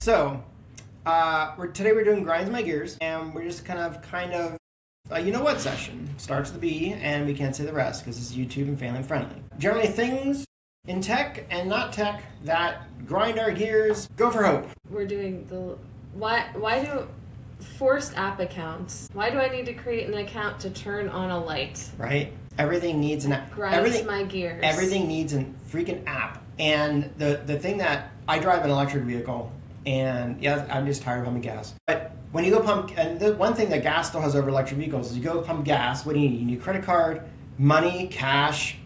So, today we're doing Grinds My Gears, and we're just kind of you know what session. Starts with the B, and we can't say the rest because it's YouTube and family friendly. Generally things in tech and not tech that grind our gears. Go for hope. We're doing the... Why do... Forced app accounts. Why do I need to create an account to turn on a light? Right? Everything needs an app. Grinds my gears. Everything needs a freaking app. And the thing that... I drive an electric vehicle, and yeah, I'm just tired of pumping gas. But when you go pump... And the one thing that gas still has over electric vehicles is you go pump gas, what do you need? You need a credit card, money, cash.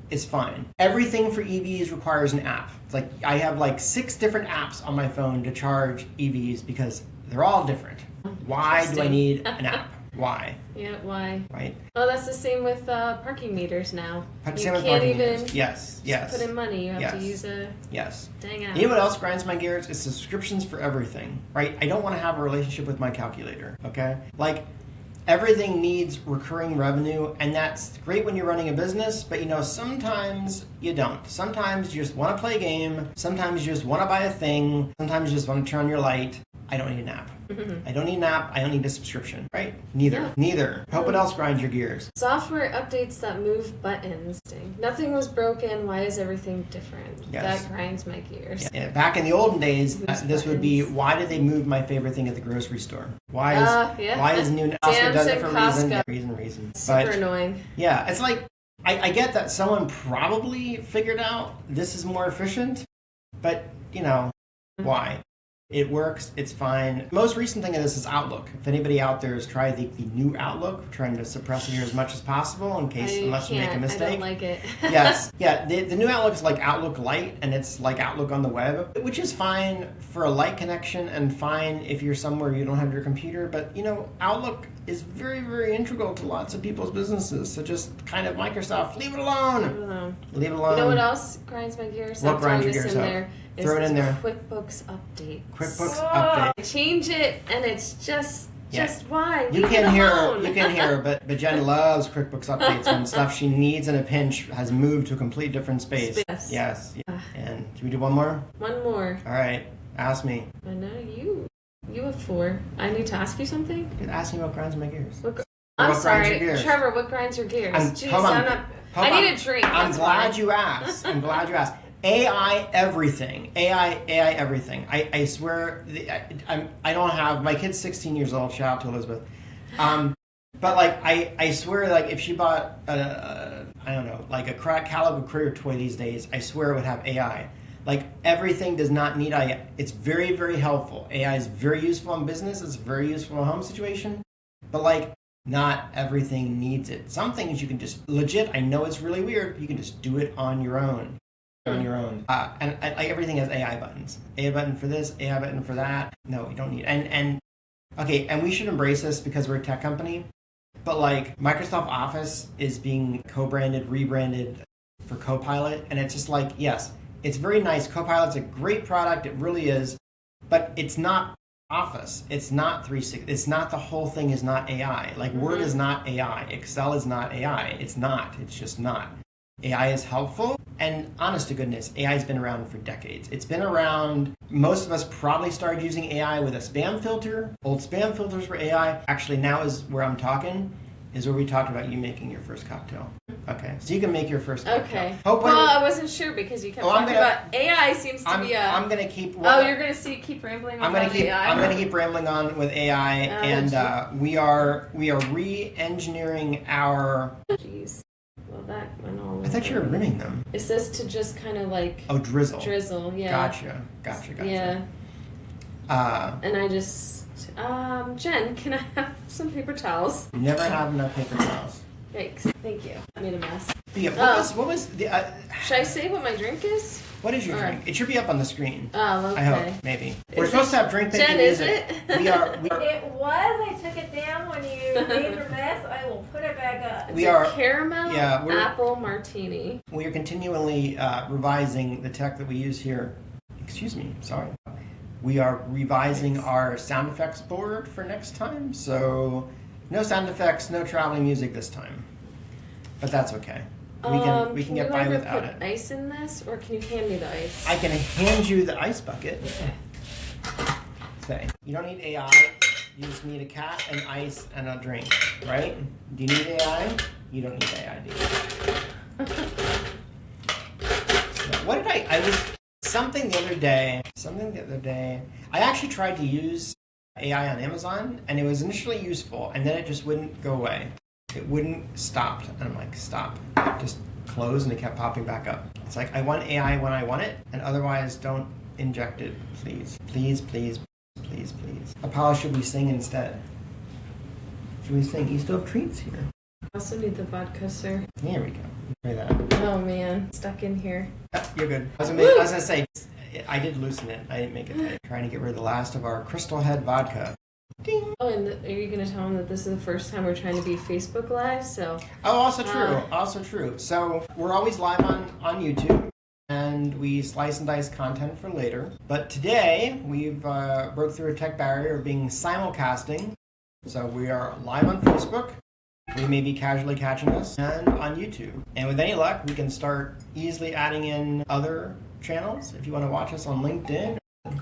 It's fine. Everything for EVs requires an app. It's like I have like 6 different apps on my phone to charge EVs because they're all different. Why do I need an app? Why? Yeah, why? Right? Oh, that's the same with parking meters now. Same with can't parking even meters. Yes. put in money. You have to use a dang app. You know what else grinds my gears? It's subscriptions for everything, right? I don't want to have a relationship with my calculator, okay? Like, everything needs recurring revenue, and that's great when you're running a business, but sometimes you don't. Sometimes you just want to play a game. Sometimes you just want to buy a thing. Sometimes you just want to turn on your light. I don't need an app. I don't need an app. I don't need a subscription, right? Neither. Hope what else grinds your gears? Software updates that move buttons. Nothing was broken. Why is everything different? Yes. That grinds my gears. Yeah. Back in the olden days, this would be, why did they move my favorite thing at the grocery store? Why is new? Also does it for reason. Super annoying. Yeah, it's like, I get that someone probably figured out this is more efficient, but, why? It works. It's fine. Most recent thing of this is Outlook. If anybody out there has tried the new Outlook, trying to suppress it here as much as possible unless you make a mistake. I don't like it. Yes. Yeah. The new Outlook is like Outlook Lite, and it's like Outlook on the web, which is fine for a light connection and fine if you're somewhere you don't have your computer. But, Outlook is very, very integral to lots of people's businesses. So just kind of Microsoft, leave it alone. Leave it alone. You know what else grinds my gears? What grinds your gears up? Throw it in there. QuickBooks update. Update. Change it, and it's just why? You can hear, but Jen loves QuickBooks updates when stuff she needs in a pinch has moved to a complete different space. Yes. And should we do one more? One more. All right. Ask me. I know you. You have 4. I need to ask you something. Ask me what grinds my gears. I'm sorry, Trevor. What grinds your gears? I need a drink. I'm glad you asked. AI everything. AI everything. I swear, I don't have, my kid's 16 years old, shout out to Elizabeth. But like, I swear, like if she bought, I don't know, like a Calico Critter toy these days, I swear it would have AI. Like everything does not need AI. It's very, very helpful. AI is very useful in business. It's very useful in a home situation. But like, not everything needs it. Some things you can just, legit, I know it's really weird, you can just do it on your own. And everything has AI buttons. AI button for this, AI button for that. No, you don't need it. And we should embrace this because we're a tech company. But like Microsoft Office is being co-branded, rebranded for Copilot, and it's just like, yes, it's very nice. Copilot's a great product, it really is, but it's not Office. It's not 360. It's not, the whole thing is not AI. Like Word is not AI. Excel is not AI. It's not. It's just not. AI is helpful, and honest to goodness, AI has been around for decades. It's been around, most of us probably started using AI with a spam filter. Old spam filters were AI. Actually, now is where I'm talking, is where we talked about you making your first cocktail. Okay, so you can make your first cocktail. Okay. Well, I wasn't sure because you kept talking about AI seems to be a... I'm going to keep... you're going to keep rambling on about AI? I'm going to keep rambling on with AI, and we are re-engineering our... Jeez. Well, that went all over. I thought you were rimming them. Is this to just kind of like... Oh, drizzle. Drizzle, yeah. Gotcha. Yeah. And I just... Jen, can I have some paper towels? You never have enough paper towels. Yikes. Thank you. I made a mess. Yeah, what was the... should I say what my drink is? What is your drink? It should be up on the screen. Oh, okay. I hope, maybe. We're supposed to have drink making music. Jen, is it? It was. I took it down when you made the mess. I will put it back up. It's a caramel apple martini. We are continually revising the tech that we use here. Excuse me, sorry. We are revising our sound effects board for next time, so no sound effects, no traveling music this time. But that's okay. We can get by without it. Put ice in this, or can you hand me the ice? I can hand you the ice bucket. Okay. say. You don't need AI. You just need a cat and ice and a drink, right? Do you need AI? You don't need AI, do you? What did I was something the other day. I actually tried to use AI on Amazon, and it was initially useful, and then it just wouldn't go away. It wouldn't stop. And I'm like, stop. Just close, and it kept popping back up. It's like, I want AI when I want it, and otherwise don't inject it, please. Please, please, please, please. Apollo, should we sing instead? Should we sing? You still have treats here. I also need the vodka, sir. Here we go. Try that. Oh man, stuck in here. You're good. I was gonna say, I did loosen it. I didn't make it tight. Trying to get rid of the last of our Crystal Head vodka. Ding. Oh, and are you going to tell them that this is the first time we're trying to be Facebook Live? So. Oh, also true. Also true. So we're always live on YouTube, and we slice and dice content for later. But today we've broke through a tech barrier of being simulcasting. So we are live on Facebook. We may be casually catching us, and on YouTube. And with any luck, we can start easily adding in other channels. If you want to watch us on LinkedIn,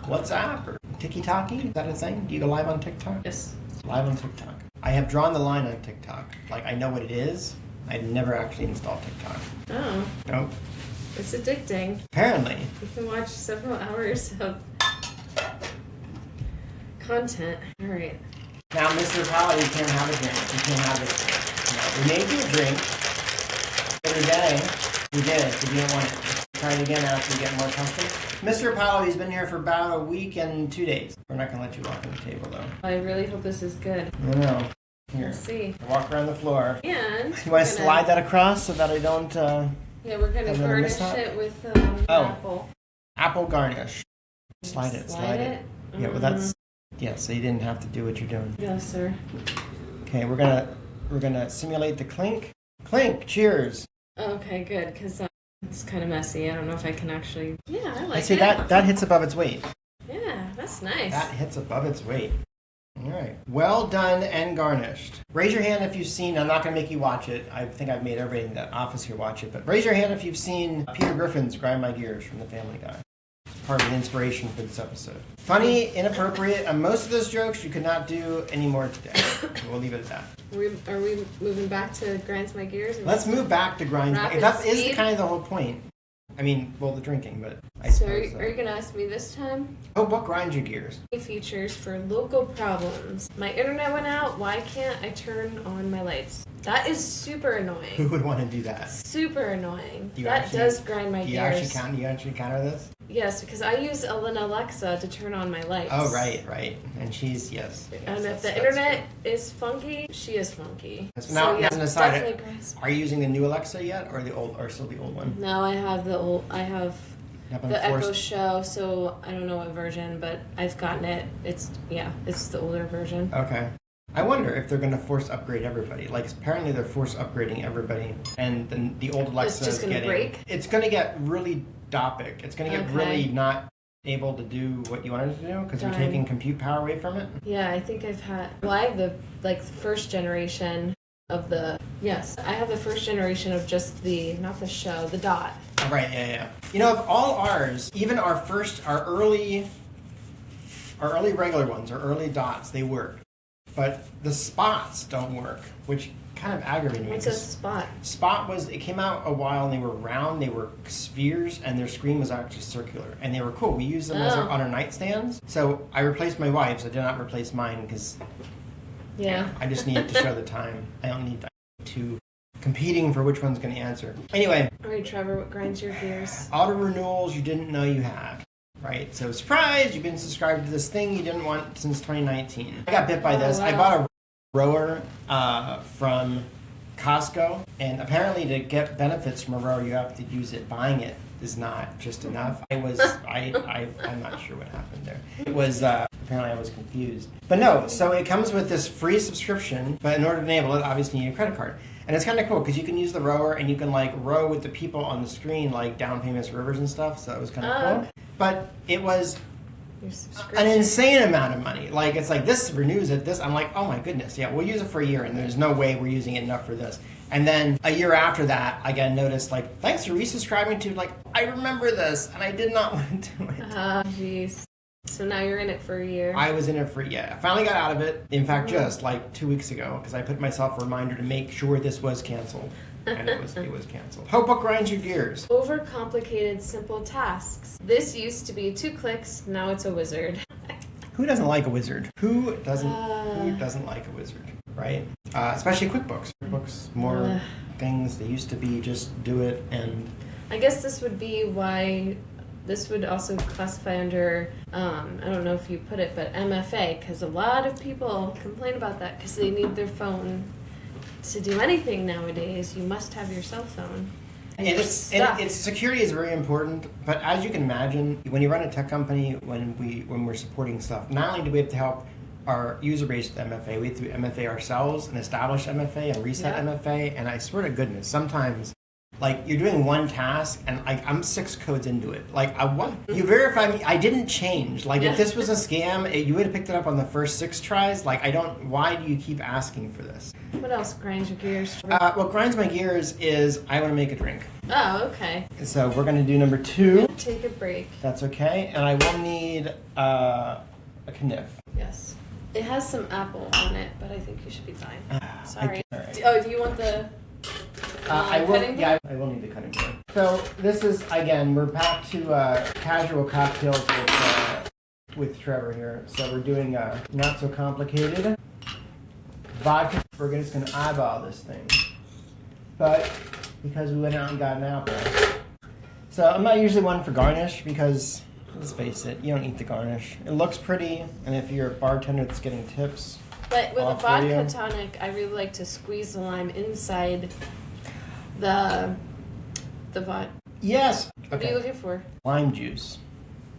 WhatsApp, or TikTok, is that a thing? Do you go live on TikTok? Yes. Live on TikTok. I have drawn the line on TikTok. Like, I know what it is. I've never actually installed TikTok. Oh. Nope. It's addicting. Apparently. You can watch several hours of content. All right. Now, Mr. Powell, you can't have a drink. You can't have a drink. No, we made you a drink. The other day, we did it. We didn't want it. Try it again after we get more accustomed. Mr. Powell, he's been here for about a week and 2 days. We're not going to let you walk on the table, though. I really hope this is good. I know. Here. Let's see. Walk around the floor. And you want to slide that across so that I don't... yeah, we're going to garnish it with apple. Apple garnish. Slide it. Yeah, well, that's... Yeah, so you didn't have to do what you're doing. Yes, sir. Okay, we're gonna simulate the clink. Clink, cheers. Okay, good, because it's kind of messy. I don't know if I can actually... Yeah, I like it. See, that hits above its weight. Yeah, that's nice. That hits above its weight. All right. Well done and garnished. Raise your hand if you've seen... I'm not going to make you watch it. I think I've made everybody in the office here watch it. But raise your hand if you've seen Peter Griffin's Grind My Gears from the Family Guy. Part of the inspiration for this episode. Funny, inappropriate, and most of those jokes you could not do anymore today. We'll leave it at that. Are we moving back to Grinds My Gears? Let's move back to Grind My Gears. That is kind of the whole point. I mean, well, the drinking, but I suppose... Are you going to ask me this time? Oh, what grinds your gears? Features for local problems. My internet went out. Why can't I turn on my lights? That is super annoying. Who would want to do that? Super annoying. That does grind my gears. Do you actually counter this? Yes, because I use an Alexa to turn on my lights. Oh, right. And she's, yes. And if the internet is funky, she is funky. Now, as an aside, definitely are you using the new Alexa yet, or still the old one? No, I have the Echo Show, so I don't know what version, but I've gotten it. It's the older version. Okay. I wonder if they're going to force upgrade everybody. Like, apparently they're force upgrading everybody, and then the old Alexa is going to break? It's going to get really dopic. It's going to get really not able to do what you wanted to do, because you're taking compute power away from it. Yeah, I think I have the first generation of the... Yes, I have the first generation of just not the show, the dot. Right, yeah. You know, of all ours, even our early regular ones, our early dots, they work. But the spots don't work, which kind of aggravated me. What's a spot? Spot it came out a while, and they were round, they were spheres, and their screen was actually circular. And they were cool. We used them on our nightstands. So I replaced my wife's. I did not replace mine because I just needed to show the time. I don't need two competing for which one's going to answer. Anyway. All right, Trevor, what grinds your gears? Auto renewals you didn't know you had. Right, so surprise, you've been subscribed to this thing you didn't want since 2019. I got bit by this. Wow. I bought a rower from Costco, and apparently to get benefits from a rower, you have to use it. Buying it is not just enough. I'm not sure what happened there. It was, apparently I was confused. But no, so it comes with this free subscription, but in order to enable it, obviously you need a credit card. And it's kind of cool because you can use the rower and you can row with the people on the screen, like down famous rivers and stuff. So it was kind of cool. But it was an insane amount of money. Like, it's like, this renews at this. I'm like, oh my goodness, yeah, we'll use it for a year, and there's no way we're using it enough for this. And then a year after that, I got noticed, thanks for resubscribing to, I remember this, and I did not want to do it. Oh, jeez. So now you're in it for a year. I was in it for, I finally got out of it. In fact, just like 2 weeks ago, because I put myself a reminder to make sure this was canceled. And it was canceled. Hope what grinds your gears? Overcomplicated simple tasks. This used to be 2 clicks, now it's a wizard. Who doesn't like a wizard? Who doesn't like a wizard, right? Especially QuickBooks. QuickBooks, more things. They used to be just do it and... I guess this would be why... This would also classify under, I don't know if you put it, but MFA, because a lot of people complain about that because they need their phone to do anything nowadays. You must have your cell phone. And it's security is very important, but as you can imagine, when you run a tech company, when we're supporting stuff, not only do we have to help our user base with MFA, we have to do MFA ourselves and establish MFA and reset MFA, and I swear to goodness, sometimes like you're doing one task and like I'm 6 codes into it. Like you verify me, I didn't change. Like if this was a scam, you would have picked it up on the first 6 tries. Like why do you keep asking for this? What else grinds your gears? What grinds my gears is I want to make a drink. Oh, okay. So we're going to do number 2. Take a break. That's okay. And I will need a kniff. Yes. It has some apple on it, but I think you should be fine. Sorry. Right. Oh, do you want the I will. cutting board? Yeah, I will need the cutting board. So this is again. We're back to casual cocktails with Trevor here. So we're doing not so complicated vodka. We're just going to eyeball this thing, but because we went out and got an apple. So I'm not usually one for garnish because let's face it, you don't eat the garnish. It looks pretty, and if you're a bartender that's getting tips. But with all a for vodka you. tonic, I really like to squeeze the lime inside the vodka. Yes. What are you looking for? Lime juice,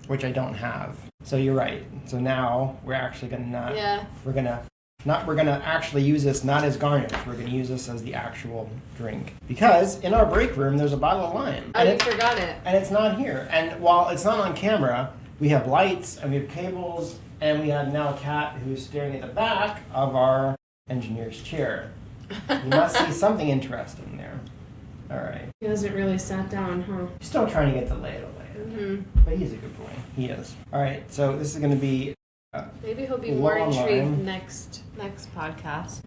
which I don't have. So you're right. So now we're actually gonna we're gonna actually use this not as garnish. We're gonna use this as the actual drink because in our break room there's a bottle of lime. Oh, you forgot it. And it's not here. And while it's not on camera, we have lights and we have cables and we have now a cat who's staring at the back of our engineer's chair. You must see something interesting there. All right. He hasn't really sat down, huh? He's still trying to get the lay of the land. Mm-hmm. But he's a good boy. He is. All right, so this is going to be... Maybe he'll be more Long intrigued lime. next podcast.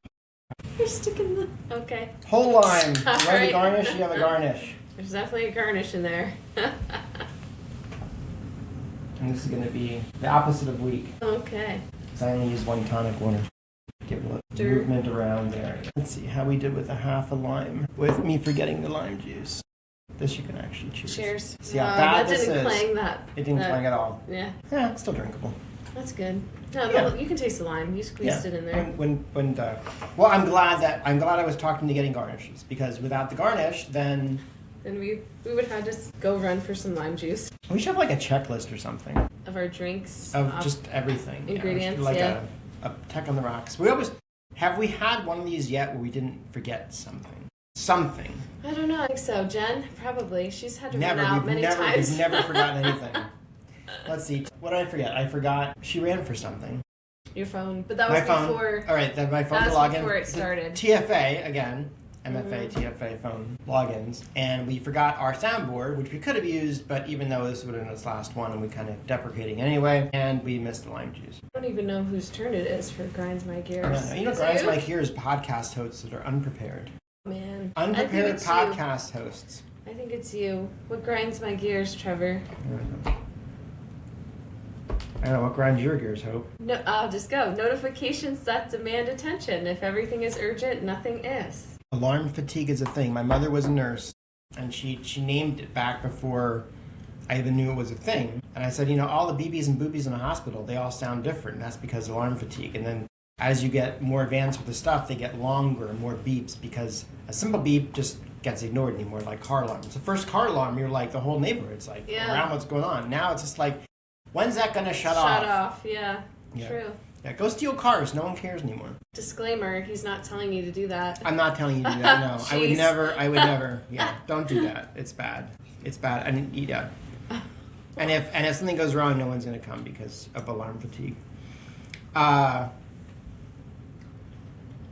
You're sticking the... Okay. Whole lime. You All have right. a garnish, you have a garnish. There's definitely a garnish in there. And this is going to be the opposite of weak. Okay. Because I only use 1 tonic water. Give a little movement around there. Let's see how we did with a half a lime. With me forgetting the lime juice. This you can actually choose. Cheers. See how No, bad that this didn't is. clang that. It didn't clang at all. Yeah. Yeah, it's still drinkable. That's good. No, Yeah. you can taste the lime. You squeezed it in there. Well, I'm glad I was talking to getting garnishes because without the garnish, then And we would have to go run for some lime juice we should have like a checklist or something of our drinks. of just everything. Ingredients, like yeah. a tech on the rocks. Have we had one of these yet where we didn't forget something? Something. I don't know. I think so. Jen, probably. She's had to run out many We've times. never forgotten anything. Let's see. What did I forget? I forgot she ran for something. Your phone. But that was My phone. before. All right, then my phone That to was log in. before it started. TFA again. MFA, TFA phone logins. And we forgot our soundboard, which we could have used, but even though this would have been its last one, and we kind of deprecating anyway, and we missed the lime juice. I don't even know whose turn it is for Grinds My Gears. You know, Is Grinds it My Gears podcast hosts that are unprepared. Man. Unprepared I think it's podcast hosts. you. I think it's you. What grinds my gears, Trevor? I don't know, what grinds your gears, Hope? No, I'll just go. Notifications that demand attention. If everything is urgent, nothing is. Alarm fatigue is a thing. My mother was a nurse, and she named it back before I even knew it was a thing. And I said, you know, all the BBs and boobies in a hospital, they all sound different. And that's because of alarm fatigue. And then as you get more advanced with the stuff, they get longer and more beeps because a simple beep just gets ignored anymore, like car alarms. The first car alarm, you're like, the whole neighborhood's like, around what's going on. Now it's just like, when's that going to shut off? Shut off, yeah. True. Yeah, go steal cars. No one cares anymore. Disclaimer, he's not telling you to do that. I'm not telling you to do that, no. I would Jeez. never, yeah, don't do that. It's bad. It's bad. And yeah. And if something goes wrong, no one's going to come because of alarm fatigue.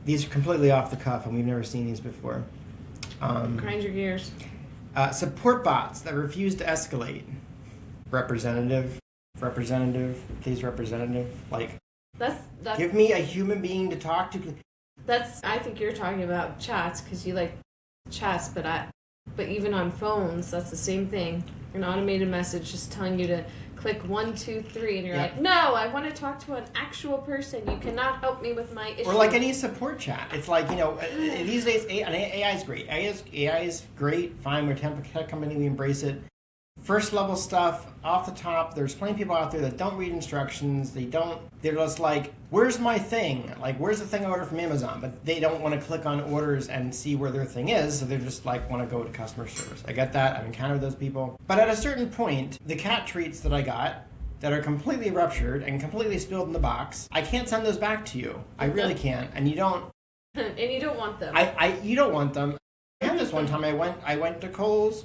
These are completely off the cuff, and we've never seen these before. Grind your gears. Support bots that refuse to escalate. Representative, representative, please representative. Like, That's give me a human being to talk to. I think you're talking about chats because you like chats, but even on phones, that's the same thing. An automated message just telling you to click 1, 2, 3, and you're like, no, I want to talk to an actual person. You cannot help me with my issue. Or like any support chat. It's like, these days, AI is great. AI is great. Fine, we're a tech company, we embrace it. First level stuff, off the top, there's plenty of people out there that don't read instructions. They're just like, where's my thing? Like, where's the thing I ordered from Amazon? But they don't want to click on orders and see where their thing is, so they're just like, want to go to customer service. I get that, I've encountered those people. But at a certain point, the cat treats that I got that are completely ruptured and completely spilled in the box, I can't send those back to you. I really can't, and you don't. And you don't want them. You don't want them. I had this one time, I went to Kohl's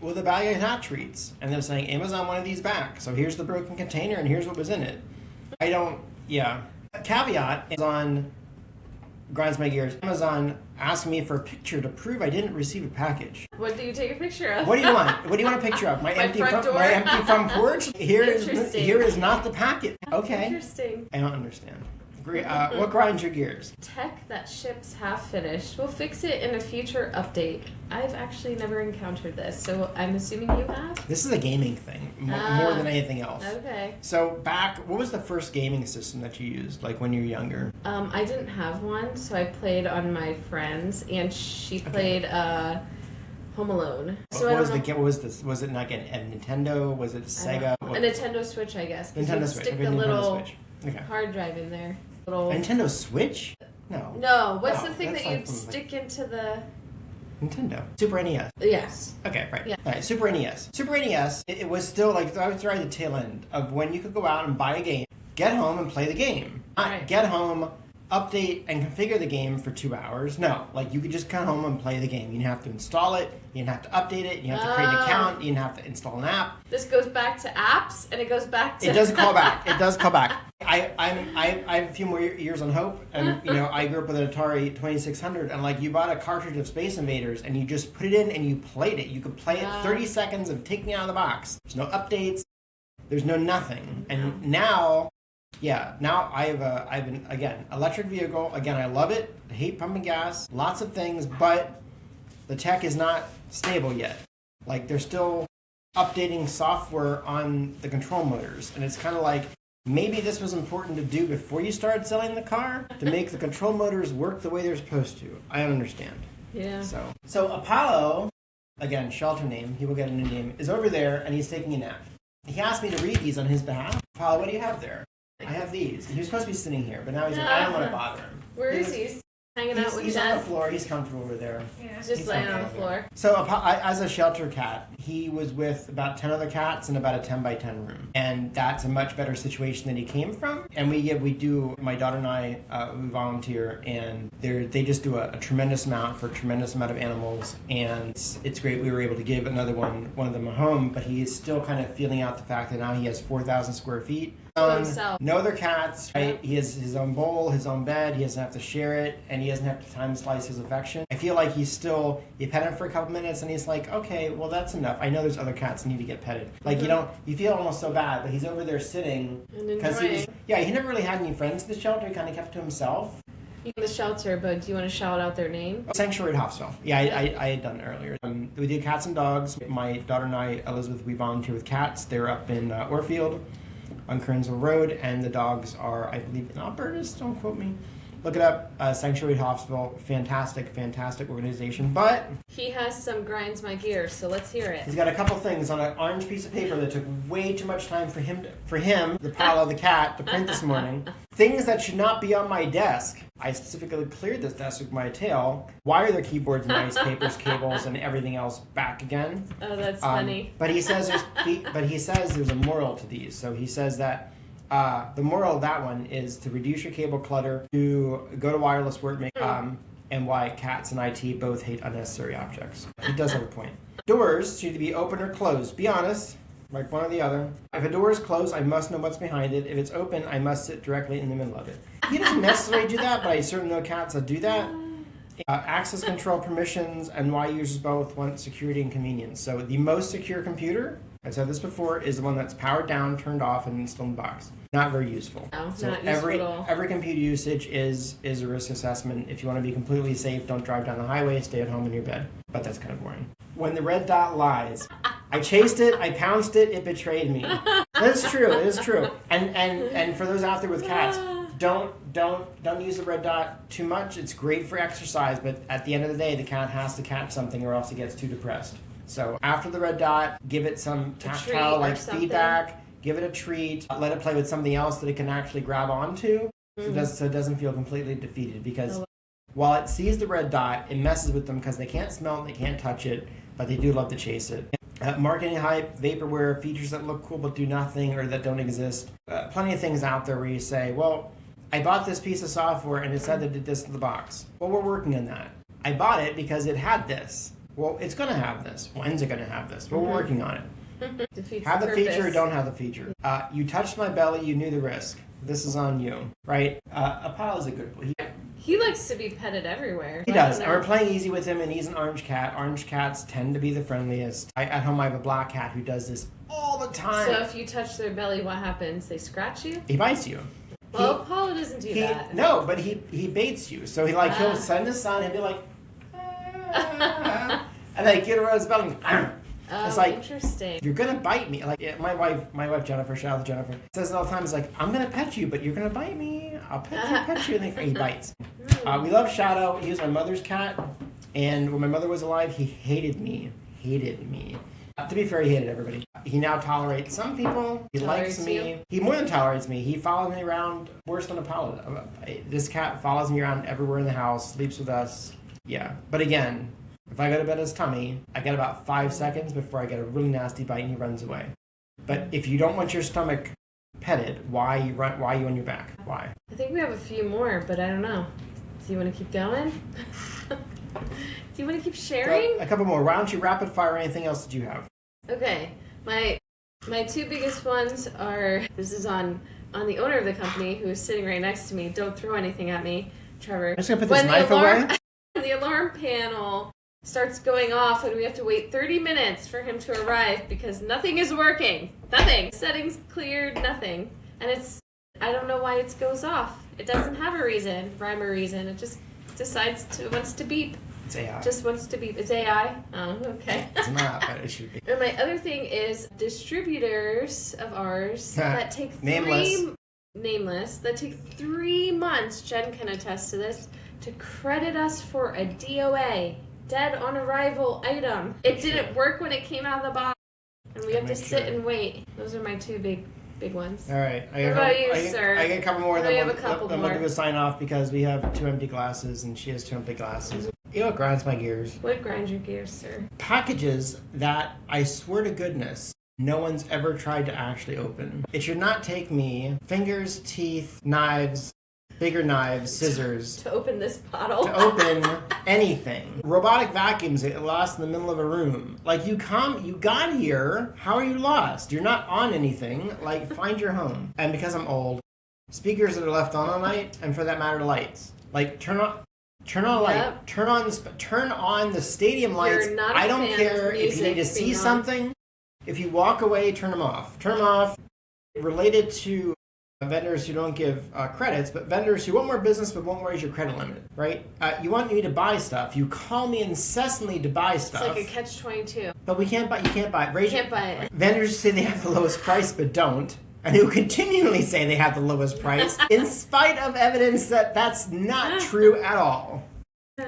with a bag of cat treats, and they're saying, Amazon wanted these back, so here's the broken container, and here's what was in it. A caveat is on grinds my gears. Amazon asked me for a picture to prove I didn't receive a package. What do you take a picture of? What do you want? What do you want a picture of? My empty front porch? Here is not the packet. Okay. Interesting. I don't understand. What grinds your gears? Tech that ships half finished. We'll fix it in a future update. I've actually never encountered this, so I'm assuming you have? This is a gaming thing, more than anything else. Okay. So what was the first gaming system that you used, like when you were younger? I didn't have one, so I played on my friend's, and she played Home Alone. So what was this? Was it like a Nintendo? Was it Sega? A Nintendo Switch, I guess. Nintendo Switch. Stick the little hard drive in there. A Nintendo Switch? No. No. What's the thing that you'd stick into the... Nintendo. Super NES. Yes. Okay, right. Yeah. All right, Super NES. Super NES, it was still like, I was right at the tail end of when you could go out and buy a game, get home and play the game. Not get home, update and configure the game for 2 hours. No, like you could just come home and play the game. You didn't have to install it, you didn't have to update it, you didn't have to create an account, you didn't have to install an app. This goes back to apps, and it goes back to... It does call back. It does call back. I have a few more years on hope, and I grew up with an Atari 2600, and like you bought a cartridge of Space Invaders, and you just put it in and you played it. You could play it 30 seconds of taking it out of the box. There's no updates. There's no nothing. And now I have an electric vehicle. Again, I love it. I hate pumping gas. Lots of things, but the tech is not stable yet. Like they're still updating software on the control motors, and it's kind of like, maybe this was important to do before you started selling the car to make the control motors work the way they're supposed to. I don't understand. Yeah. So Apollo, again, shelter name, he will get a new name, is over there and he's taking a nap. He asked me to read these on his behalf. Apollo, what do you have there? I have these. He was supposed to be sitting here, but now he's like, I don't want to bother him. Where is he? Hanging out with He's on the floor. He's comfortable over there. Yeah. Just laying on the floor. So as a shelter cat, he was with about 10 other cats in about a 10 by 10 room. And that's a much better situation than he came from. And we do, my daughter and I, we volunteer, and they just do a tremendous amount for a tremendous amount of animals. And it's great. We were able to give one of them a home, but he is still kind of feeling out the fact that now he has 4,000 square feet. No other cats, right? He has his own bowl, his own bed. He doesn't have to share it, and he doesn't have to time slice his affection. I feel like you pet him for a couple minutes, and he's like, okay, well, that's enough. I know there's other cats that need to get petted. Like, you feel almost so bad, but he's over there sitting. Because he never really had any friends in the shelter. He kind of kept to himself. In the shelter, but do you want to shout out their name? Sanctuary at Hofsville. Yeah, I had done it earlier. We do cats and dogs. My daughter and I, Elizabeth, we volunteer with cats. They're up in Orfield on Kernsville Road, and the dogs are, I believe, in Alberta. Don't quote me. Look it up. Sanctuary at Hofsville. Fantastic organization. But he has some grinds my gears, so let's hear it. He's got a couple things on an orange piece of paper that took way too much time for him, the Apollo, the cat, to print this morning. Things that should not be on my desk. I specifically cleared this desk with my tail. Wire their keyboards, mice, papers, cables, and everything else back again. Oh, that's funny. But he says there's a moral to these. So he says that the moral of that one is to reduce your cable clutter, to go to wireless work, and why cats and IT both hate unnecessary objects. He does have a point. Doors should either be open or closed. Be honest. Like one or the other. If a door is closed, I must know what's behind it. If it's open, I must sit directly in the middle of it. He doesn't necessarily do that, but I certainly know cats that do that. Access control permissions and why users both want security and convenience. So the most secure computer I said this before, is the one that's powered down, turned off, and still in the box. Not very useful. No, So not useful at all. every computer usage is a risk assessment. If you want to be completely safe, don't drive down the highway, stay at home in your bed. But that's kind of boring. When the red dot lies, I chased it, I pounced it, it betrayed me. That's true, it is true. And for those out there with cats, don't use the red dot too much. It's great for exercise, but at the end of the day, the cat has to catch something or else it gets too depressed. So after the red dot, give it some tactile like feedback, give it a treat, let it play with something else that it can actually grab onto, so it doesn't feel completely defeated. Because while it sees the red dot, it messes with them because they can't smell it, they can't touch it, but they do love to chase it. Marketing hype, vaporware, features that look cool but do nothing or that don't exist. Plenty of things out there where you say, well, I bought this piece of software and it said that it did this in the box. Well, we're working on that. I bought it because it had this. Well, it's going to have this. When's it going to have this? Well, we're working on it. Defeats Have the purpose. feature or don't have the feature. You touched my belly, you knew the risk. This is on you, right? Apollo is a good boy. He likes to be petted everywhere. He does. And we're playing easy with him, and he's an orange cat. Orange cats tend to be the friendliest. At home, I have a black cat who does this all the time. So if you touch their belly, what happens? They scratch you? He bites you. Well, Apollo doesn't do that. No, but he baits you. So he'll send his son and be like, and then get around his belly. It's like, interesting. you're gonna bite me. Like my wife Jennifer, shout out to Jennifer, says it all the time. It's like, I'm gonna pet you, but you're gonna bite me. I'll pet you, and then he bites. We love Shadow. He was my mother's cat, and when my mother was alive, he hated me. To be fair, he hated everybody. He now tolerates some people. He likes me. You? He more than tolerates me. He follows me around worse than Apollo. This cat follows me around everywhere in the house, sleeps with us. Yeah, but again, if I go to bed in his tummy, I get about 5 seconds before I get a really nasty bite and he runs away. But if you don't want your stomach petted, why are you on your back? Why? I think we have a few more, but I don't know. Do you want to keep going? Do you want to keep sharing? A couple more. Why don't you rapid fire anything else that you have? Okay. My two biggest ones are, this is on the owner of the company who is sitting right next to me. Don't throw anything at me, Trevor. I'm just going to put this knife away. The alarm panel starts going off and we have to wait 30 minutes for him to arrive because nothing is working. Nothing. Settings cleared, nothing. And I don't know why it goes off. It doesn't have a rhyme or reason. It just wants to beep. It's AI. Just wants to beep. It's AI? Oh, okay. It's not, but it should be. And my other thing is distributors of ours that take nameless, that take 3 months, Jen can attest to this, to credit us for a DOA, dead on arrival item. It didn't work when it came out of the box, and we have to sit and wait. Those are my two big ones. All right. What about you, sir? I get a couple more. I have a couple then more. we'll do a sign off because we have 2 empty glasses and she has 2 empty glasses. You know what grinds my gears? What grinds your gears, sir? Packages that, I swear to goodness, no one's ever tried to actually open. It should not take me fingers, teeth, knives, bigger knives, scissors, to open this bottle. to open anything. Robotic vacuums get lost in the middle of a room. Like, you got here, how are you lost? You're not on anything. Like, find your home. And because I'm old, speakers that are left on all night, and for that matter, lights. Like, turn on a light. Turn on the stadium lights. You're not a I don't fan care of if you need to music see being on. something. If you walk away, turn them off. Turn them off. Related to vendors who don't give credits, but vendors who want more business but won't raise your credit limit, right? You want me to buy stuff. You call me incessantly to buy stuff. It's like a catch-22. But you can't buy it. You can't buy it. Vendors say they have the lowest price but don't. And who continually say they have the lowest price in spite of evidence that that's not true at all.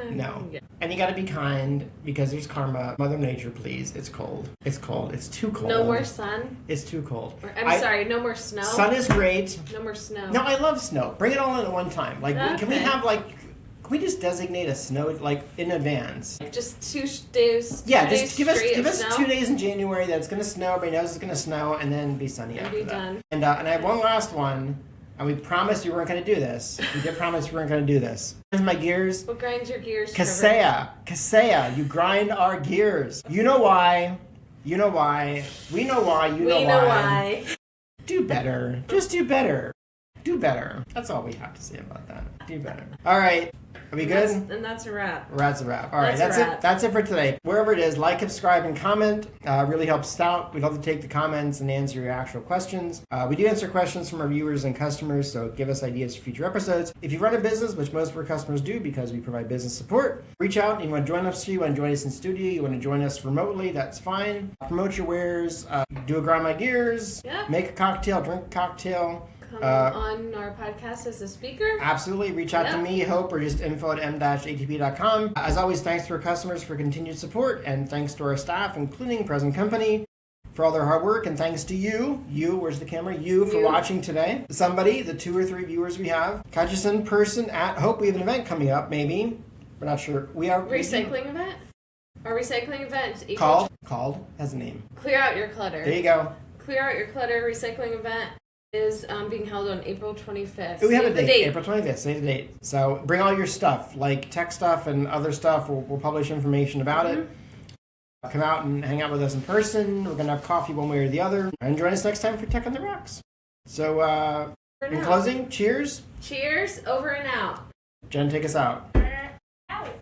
No. And you gotta be kind because there's karma. Mother Nature, please. It's cold. It's cold. It's too cold. No more sun? It's too cold. Sorry, no more snow? Sun is great. No more snow. No, I love snow. Bring it all in at one time. Like, can we just designate a snow, like, in advance? Just 2 days. Yeah, days just give us snow? 2 days in January that's going to snow. Everybody knows it's going to snow, and then be sunny after that. Done. And I have one last one, and we promised we weren't going to do this. We did promise we weren't going to do this. Here's my gears. What grinds your gears, Kaseya, you grind our gears. You know why. You know why. We know why. You know why. We know why. Do better. Just do better. Do better. That's all we have to say about that. Do better. All right. Are we good? And that's a wrap. That's a wrap. All right, That's that's a it. wrap. That's it for today. Wherever it is, like, subscribe, and comment. Really helps us out. We'd love to take the comments and answer your actual questions. We do answer questions from our viewers and customers, so give us ideas for future episodes. If you run a business, which most of our customers do because we provide business support, reach out. You want to join us? You want to join us in studio? You want to join us remotely? That's fine. Promote your wares. Do a grind my gears. Yeah. Make a cocktail. Drink a cocktail. Come on our podcast as a speaker. Absolutely. Reach out to me, Hope, or just info@m-atp.com. As always, thanks to our customers for continued support, and thanks to our staff, including present company, for all their hard work, and thanks to you, where's the camera? You for watching today. Somebody, the 2 or 3 viewers we have, catch us in person at Hope. We have an event coming up, maybe. We're not sure. We are Recycling event? Our recycling event is April called has a name. Clear Out Your Clutter. There you go. Clear Out Your Clutter recycling event is being held on April 25th. We have a date. April 25th. Save the date. So bring all your stuff, like tech stuff and other stuff. We'll publish information about it. Come out and hang out with us in person. We're going to have coffee one way or the other. And join us next time for Tech on the Rocks. So, in closing, cheers. Cheers, over and out. Jen, take us out.